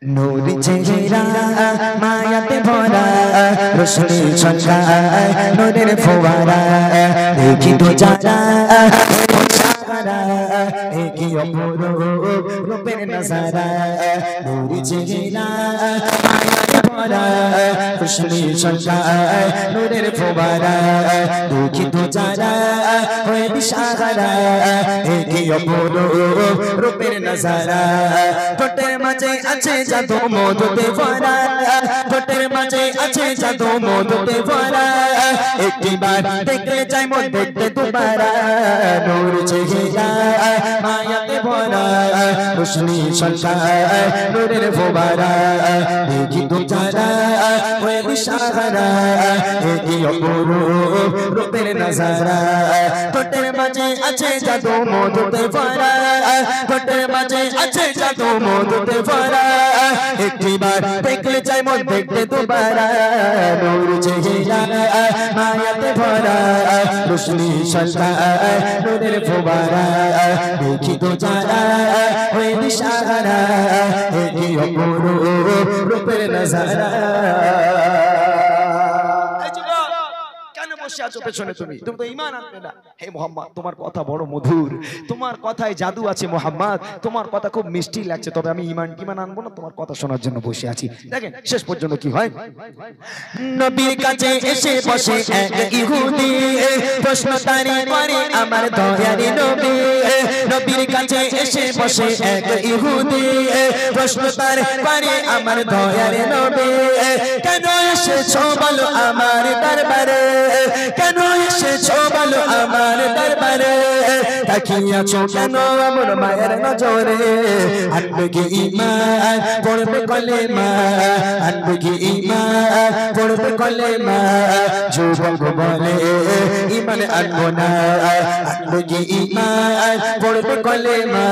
নূর চেহারা মায়াতে ভরা রোশনি ছলকায় নূরের ফোয়ারা দেখি তো যারা সারা একই অপরূপ রূপের নজারা নূর চেহারা মায়াতে ভরা রোশনি ছলকায় নূরের ফোয়ারা দেখি তো যারা হয়ে দিশাহারা একই অপরূপ রূপের নজারা ঠোঁটের মাঝে আছে জাদু মধুতে ভরা ঠোঁটের মাঝে আছে জাদু মধুতে ভরা একটিবার দেখলে চাই মন দেখতে দুবারা নূর চেহারা মায়াতে ভরা রোশনি ছলকায় নূরের ফোয়ারা দেখি তো যারা হয়ে দিশাহারা একই অপরূপ রূপের নজারা ঠোঁটের মাঝে আছে জাদু মধুতে ভরা ঠোঁটের মাঝে আছে জাদু মধুতে ভরা একটিবার দেখলে চাই মন দেখতে দুবারা নূর চেহারা মায়াতে ভরা রোশনি ছলকায় নূরের ফোয়ারা দেখি তো যারা হয়ে দিশাহারা একই অপরূপ রূপের নজারা। পেছনে তুমি তো ঈমান আনবে না। হে মুহাম্মদ, তোমার কথা বড় মধুর, তোমার কথায় জাদু আছে মুহাম্মদ, তোমার কথা খুব মিষ্টি লাগছে, তবে আমি ঈমান আনবো না, তোমার কথা শোনার জন্য বসে আছি। দেখেন শেষ পর্যন্ত কি হয়। নবীর কাছে এসে বসে এক ইহুদি, প্রশ্ন তারি করে আমার দয়ারি নবী। নবীর কাছে এসে বসে এক ইহুদি, প্রশ্ন তার করে আমার দয়ারি নবী। কেন এসেছো বলো আমার দরবারে, কেন এসেছো বলো আমার দরবারে, তাকিয়াছো কেন আমার মায়ের নজরে। আনবে কি ঈমান পড়বে কলেমা, আনবে কি ঈমান পড়বে কলেমা। যুবক বলে ঈমান আনবো না, আনবে কি ঈমান পড়বে কলেমা।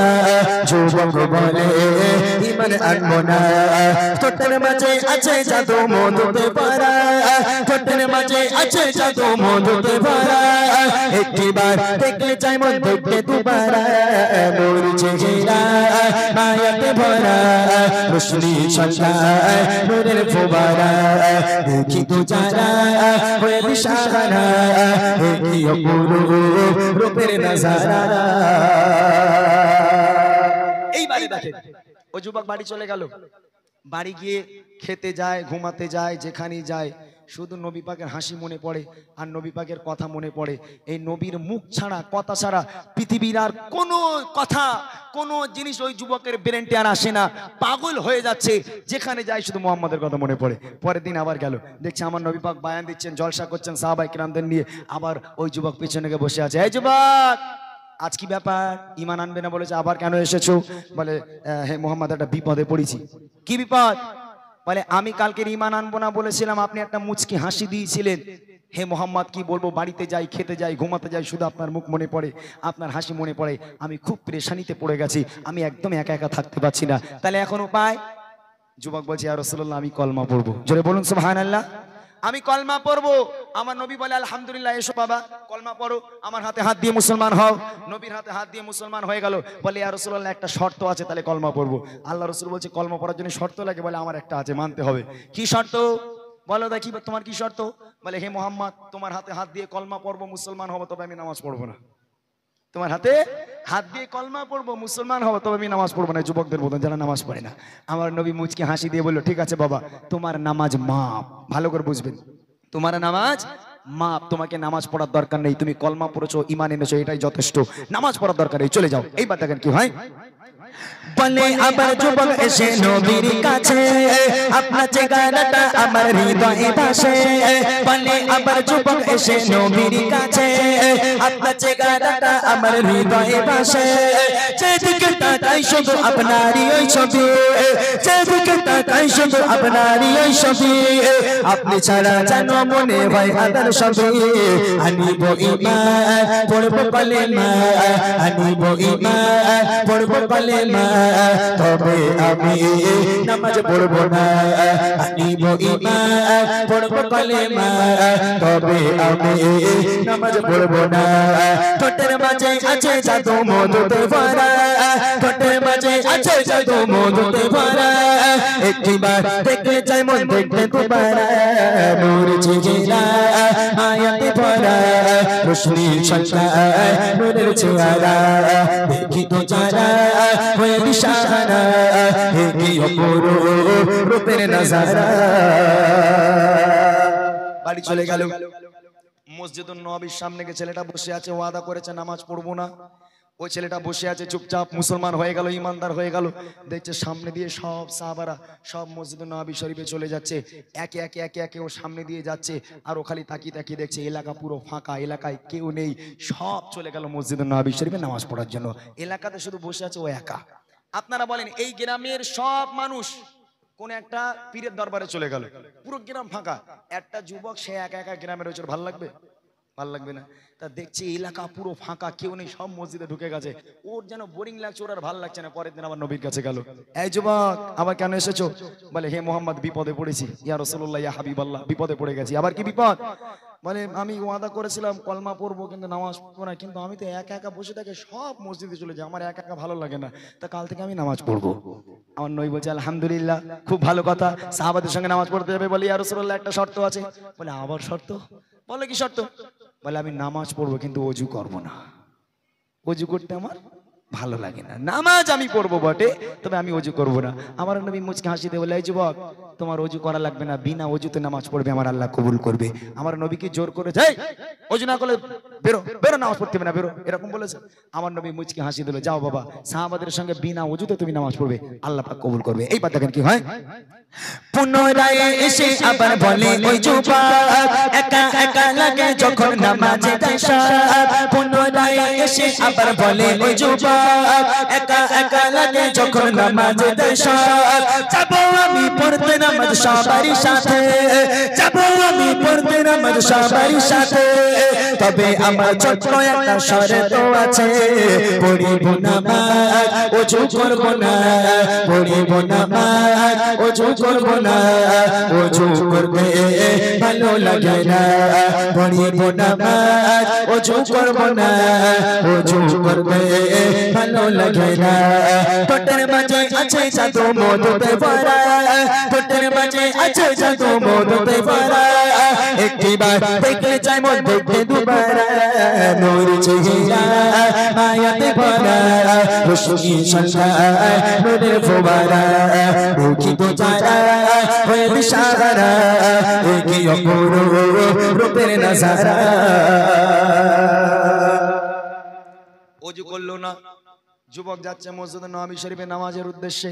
যুবক বলে ঈমান আনবো না। ঠোঁটের মাঝে আছে জাদু মধুতে ভরা, ঠোঁটের মাঝে আছে জাদু মধুতে ভরা একটিবার দেখলে চাই মন দেখতে দুবারা নূর চেহারা মায়াতে ভরা রোশনি ছলকায় নূরের ফোয়ারা দেখি তো যারা হয়ে দিশাহারা একই অপরূপ রূপের নজারা। এইবারে দেখেন ওই যুবক বাড়ি চলে গেল, বাড়ি গিয়ে খেতে যায়, ঘুমাতে যায়, যেখানেই যায় শুধু নবী পাকের হাসি মনে পড়ে আর নবী পাকের কথা মনে পড়ে। এই নবীর মুখ ছাড়া কথা ছাড়া পৃথিবীর আর কোনো কথা কোনো জিনিস ওই যুবকের ব্রেনটে আর আসে না, পাগল হয়ে যাচ্ছে, যেখানে যায় শুধু মুহাম্মাদের কথা মনে পড়ে। পরের দিন আবার গেল, দেখছে আমার নবী পাক বায়ান দিচ্ছেন, জলসা করছেন সাহাবায়ে কিরামদের নিয়ে, আবার ওই যুবক পিছনে গিয়ে বসে আছে। এই যুবক আজ কি ব্যাপার, ঈমান আনবে না বলেছে, আবার কেন এসেছো? বলে হে মুহাম্মদ একটা বিপদে পড়েছি। কি বিপদ? বলে আমি কালকের ঈমান আনবো না বলেছিলাম, আপনি একটা মুচকি হাসি দিয়েছিলেন। হে মুহাম্মদ কি বলবো, বাড়িতে যাই, খেতে যাই, ঘুমাতে যাই, শুধু আপনার মুখ মনে পড়ে, আপনার হাসি মনে পড়ে। আমি খুব পেরেশানিতে পড়ে গেছি, আমি একদম একা একা থাকতে পারছি না, তাহলে এখন উপায়? যুবক বলছে ইয়া রাসূলুল্লাহ আমি কলমা পড়বো। জোরে বলুন সুবহানাল্লাহ। আমি কলমা পড়বো। আমার নবী বলে আলহামদুলিল্লাহ, এসো বাবা কলমা পড়ো, আমার হাতে হাত দিয়ে মুসলমান হও। নবীর হাতে হাত দিয়ে মুসলমান হয়ে গেল। বলে ইয়া রাসূলুল্লাহ একটা শর্ত আছে, তাহলে কলমা পড়বো। আল্লাহ রাসূল বলছে কলমা পড়ার জন্য শর্ত লাগে? বলে আমার একটা আছে, মানতে হবে। কি শর্ত? বলো দেখি তোমার কি শর্ত? বলে হে মুহাম্মদ তোমার হাতে হাত দিয়ে কলমা পড়বো, মুসলমান হবো, তবে আমি নামাজ পড়বো না। তোমার হাতে হাত দিয়ে কলমা পড়বো, মুসলমান হবো, তবে আমি নামাজ পড়বো না। যুবকদের বলতেন যারা নামাজ পড়ে না। আমার নবী মুচকি হাসি দিয়ে বললো ঠিক আছে বাবা, তোমার নামাজ মাপ। ভালো করে বুঝবেন, তোমার নামাজ মাপ, তোমাকে নামাজ পড়ার দরকার নেই, তুমি কলমা পড়েছো, ঈমান এনেছো, এটাই যথেষ্ট, নামাজ পড়ার দরকার নেই, চলে যাও। এইবার দেখেন কি হয়। বলে আবার যুবক এসে নবীর কাছে, আপনার চেহারাটা আমার হৃদয়ে ভাসে। বলে আবার যুবক এসে নবীর কাছে, আপনার চেহারাটা আমার হৃদয়ে ভাসে। যেদিকে তাকাই শুধু আপনারই ওই ছবি, যেদিকে তাকাই শুধু আপনারই ওই ছবি। আপনি ছাড়া যেন মনে হয় আদার ছবি। আনিব ঈমান পড়ব কলেমা, আনিব ঈমান পড়ব কলেমা, তবে আমি নামাজ পড়বো না। আনিব ঈমান পড়ব কলেমা, তবে আমি নামাজ পড়বো না। ঠোঁটের মাঝে আছে জাদু মধুতে ভরা, ঠোঁটের মাঝে আছে জাদু মধুতে ভরা একবার দেখতে চাই মন দেখতে দুবারা নূর চেহারা আয়াতে ভরা রোশনি ছলকা নূরের চেহারা দেখি তো যারা হয়ে দিশাহারা কি অপরূপ রূপের নজারা বাড়ি চলে গেল মসজিদুন নববীর সামনে গিয়ে ছেলেটা বসে আছে ওয়াদা করেছে নামাজ পড়বো না ওই ছেলেটা বসে আছে চুপচাপ মুসলমান হয়ে গেল ইমানদার হয়ে গেল দেখছে সামনে দিয়ে সব সাহাবারা সব মসজিদুন নববী শরীফে চলে যাচ্ছে একে একে একে একে ও সামনে দিয়ে যাচ্ছে আর ও খালি তাকিয়ে তাকিয়ে দেখছে এলাকা পুরো ফাঁকা এলাকায় কেউ নেই সব চলে গেল মসজিদুন নববী শরীফে নামাজ পড়ার জন্য এলাকাতে শুধু বসে আছে ও একা আপনারা বলেন এই গ্রামের সব মানুষ কোন একটা পীরের দরবারে চলে গেল পুরো গ্রাম ফাঁকা একটা যুবক সে একা একা গ্রামে রয়েছে ভালো লাগবে ভালো লাগবে না তা দেখছি এলাকা পুরো ফাঁকা কেউ নেই সব মসজিদে ঢুকে গেছে ওর যেন বোরিং লাগছে ওর আর ভালো লাগছে না পরের দিন আবার নবীর কাছে গেল এই যুবক আবার কেন এসেছো বলে হে মোহাম্মদ বিপদে পড়েছি ইয়া রাসূলুল্লাহ ইয়া হাবিবাল্লাহ বিপদে পড়ে গেছি আবার কি বিপদ বলে আমি ওয়াদা করেছিলাম কলমা পড়বো কিন্তু নামাজ পড়বো না কিন্তু আমি তো একা একা বসে থাকি সব মসজিদে চলে যাই আমার একা একা ভালো লাগে না তা কাল থেকে আমি নামাজ পড়বো আমার নবী বলছে আলহামদুলিল্লাহ খুব ভালো কথা সাহাবাদের সঙ্গে নামাজ পড়তে যাবে বলে ইয়া রাসূলুল্লাহ একটা শর্ত আছে বলে আবার শর্ত বলে কি শর্ত বলে আমি নামাজ পড়বো কিন্তু ওযু করব না ওযু করতে আমার ভালো লাগে না নামাজ আমি পড়বো বটে তবে আমি ওযু করব না আমার নবী মুচকি হাসি দিয়ে বলে এই যুবক তোমার ওযু করা লাগবে না বিনা ওযুতে নামাজ পড়বে আমার আল্লাহ কবুল করবে আমার নবী কি জোর করে যাই ওযু না করলে বেরো বেরো নামাজ পড়তে হবে না বেরো এরকম বলেছে আমার নবী মুচকি হাসি দিল যাও বাবা সাহাবাদের সঙ্গে বিনা ওযুতে তুমি নামাজ পড়বে আল্লাহ পাক কবুল করবে এইবার দেখেন কি হয় পুনরায় এসে আবার বলে ওই যুবক একা একা লাগে যখন নামাজে যায় সাত পুনরায় এসে আবার বলে ওই যুবক একা একা লাগে যখন নামাজে যায় সাত যাবো আমি পড়তে নামাজ সবারই সাথে যাবো আমি পড়তে নামাজ সবারই সাথে তবে আমার ছোট্ট একটা শর্ত আছে পড়িব নামাজ ওযু করব না পড়িব নামাজ ওযু করব না ওযু করতে ভালো লাগে না পড়িব নামাজ ওযু করব না ওযু করতে ভালো লাগে না ঠোঁটের মাঝে আছে জাদু মধুতে ভরা ঠোঁটের মাঝে আছে জাদু মধুতে ভরা একবার দেখতে চাই মন দেখতে দুবারা নূর চেহারা আয়াতে ভরা রোশনি ছলকা নূরের ফোয়ারা দেখি তো যারা হয়ে দিশাহারা কি অপরূপ রূপের নজারা ওযু করলো না যুবক যাচ্ছে মসজিদে নববী শরীফে নামাজের উদ্দেশ্যে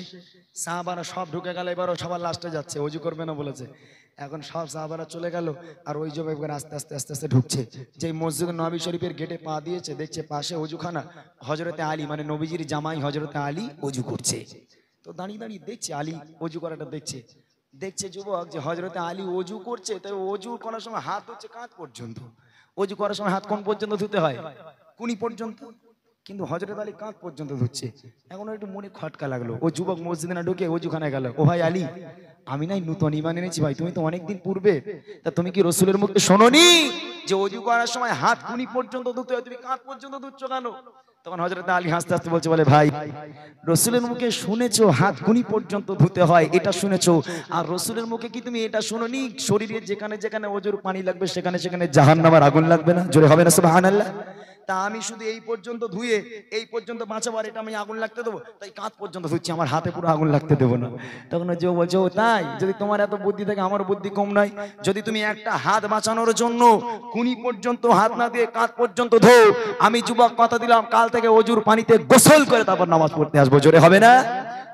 সাহাবারা সব ঢুকে গেল এবারও সবার লাস্টে যাচ্ছে ওযু করবে না বলেছে এখন সব সাহাবারা চলে গেল আর ওই যুবক আস্তে আস্তে আস্তে আস্তে ঢুকছে যে মসজিদে নববী শরীফের গেটে পা দিয়েছে দেখছে পাশে ওযুখানা হযরতে আলী মানে নবীজির জামাই হযরতে আলী ওযু করছে তো দাঁড়িয়ে দাঁড়িয়ে দেখছে আলী ওযু করাটা দেখছে দেখছে যুবক যে হযরতে আলী ওযু করছে তাই ওযু করার সময় হাত হচ্ছে কাঁধ পর্যন্ত ওযু করার সময় হাত কোন পর্যন্ত ধুতে হয় কুনি পর্যন্ত কিন্তু হযরত আলী কাঁধ পর্যন্ত ধুচ্ছে এখন একটু মনে খটকা লাগলো ও যুবক মসজিদে না ঢুকে ওযুখানায় গেল ও ভাই আলী আমি নাই নতুন ঈমান এনেছি ভাই তুমি তো অনেকদিন পূর্বে তা তুমি কি রাসূলের মুখে শোনোনি যে ওযু করার সময় হাত কুনি পর্যন্ত ধুতে হয় তুমি কাঁধ পর্যন্ত ধুচ্ছ কেন তখন হযরত আলী হাসতে হাসতে বলছে বলে ভাই রাসূলের মুখে শুনেছো হাত কুনি পর্যন্ত ধুতে হয় এটা শুনেছো আর রাসূলের মুখে কি তুমি এটা শুনোনি শরীরে যেখানে যেখানে ওযুর পানি লাগবে সেখানে সেখানে জাহান্নামের আগুন লাগবে না জোরে হবে না সুবহানাল্লাহ তা আমি শুধু এই পর্যন্ত ধুয়ে এই পর্যন্ত বাঁচাবার এটা আমি আগুন লাগতে দেবো তাই কাঁধ পর্যন্ত ধুচ্ছি আমার হাতে পুরো আগুন লাগতে দেবো না তখন যে বলছে ও তাই যদি তোমার এত বুদ্ধি থাকে আমার বুদ্ধি কম নাই যদি তুমি একটা হাত বাঁচানোর জন্য কুনি পর্যন্ত হাত না দিয়ে কাঁধ পর্যন্ত ধো আমি যুবক কথা দিলাম কাল থেকে ওযুর পানিতে গোসল করে তারপর নামাজ পড়তে আসবো জোরে হবে না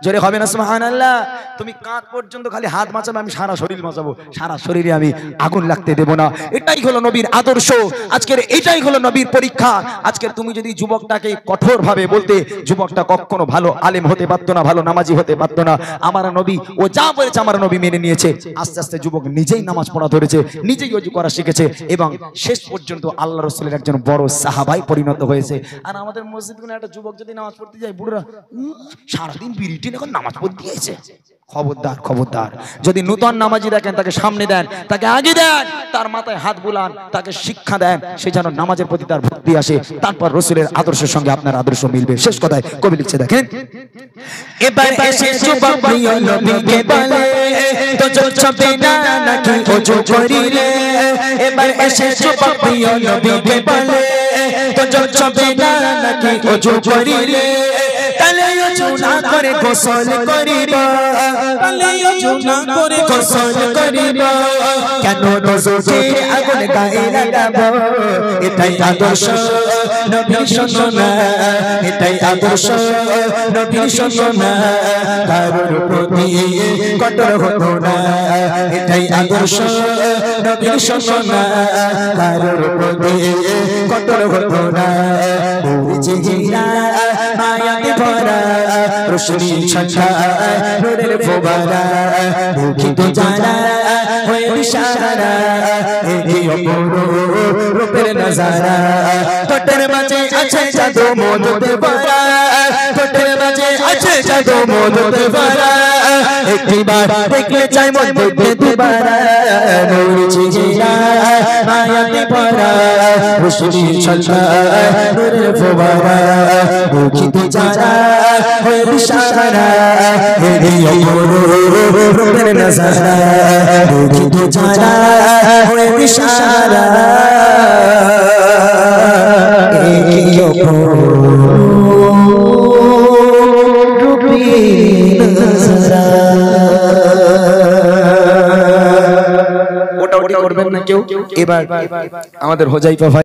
জোরে হবে না সুবহানাল্লাহ তুমি কাঁধ পর্যন্ত খালি হাত বাঁচাবে আমি সারা শরীর বাঁচাবো সারা শরীরে আমি আগুন লাগতে দেব না এটাই হলো নবীর আদর্শ আজকের এটাই হলো নবীর পরীক্ষা আজকের তুমি যদি যুবকটাকে কঠোর ভাবে বলতে যুবকটা কখনো ভালো আলেম হতে পারতো না ভালো নামাজি হতে পারতো না আমার নবী ও যা বলেছে আমার নবী মেনে নিয়েছে আস্তে আস্তে যুবক নিজেই নামাজ পড়া ধরেছে নিজেই ওযু করা শিখেছে এবং শেষ পর্যন্ত আল্লাহ রাসূলের একজন বড় সাহাবায় পরিণত হয়েছে আর আমাদের মসজিদগুলো একটা যুবক যদি নামাজ পড়তে যায় বুড়োরা সারাদিন বিড়িটি এখন নামাজ পড়তে গিয়েছে খবরদার খবরদার, যদি নূতন নামাজি দেখেন তাকে সামনে দেন, তাকে আগে দেন, তার মাথায় হাত বুলান, তাকে শিক্ষা দেন, সে যেন নামাজের প্রতি তার ভক্তি আসে, তারপর রাসূলের আদর্শের সঙ্গে আপনার আদর্শ মিলবে। শেষ কথায় কবি লিখছে দেখেন, এবার এসে যুবক প্রিয় নবীকে বলে তো চলবে না নাকি ওযু করিলে। এবার এসে যুবক প্রিয় নবীকে বলে তো চলবে না নাকি ওযু করিলে। তাহলে ওযু না করে গোসল করিব, তাহলে ওযু না করে গোসল করিব, কেন নজরের আগুন গায়ে লাগাবো। এটাই আদর্শ নবীর শোনা, এটাই আদর্শ নবীর শোনা, কারোর প্রতি কঠোর হতো না। এটাই আদর্শ নবীর শোনা, কারোর প্রতি কঠোর হতো না। বুঝিনা মায়াতে ভরা রোশনি ছটা নূরের ফোয়ারা, দুঃখিত যারা হয়ে ইশারা, এই অপূর্ব রূপের নজারা। ঠোঁটের মাঝে আছে জাদু মধুতে ভরা, ঠোঁটের মাঝে আছে জাদু মধুতে ভরা, একটিবার দেখলে চাই মন দেখতে দুবারা। নূর ঝিঝিরা মায়াতে ভরা রোশনি ছটা নূরের ফোয়ারা, দুঃখিত যারা হয়ে ইশারা, এই অপূর্ব রূপের নজারা। দুঃখিত যারা হয়ে ইশারা, এই অপূর্ব রূপের নজারা। ওটা করবেন না কেউ। এবার আমাদের হোজাইফা ভাই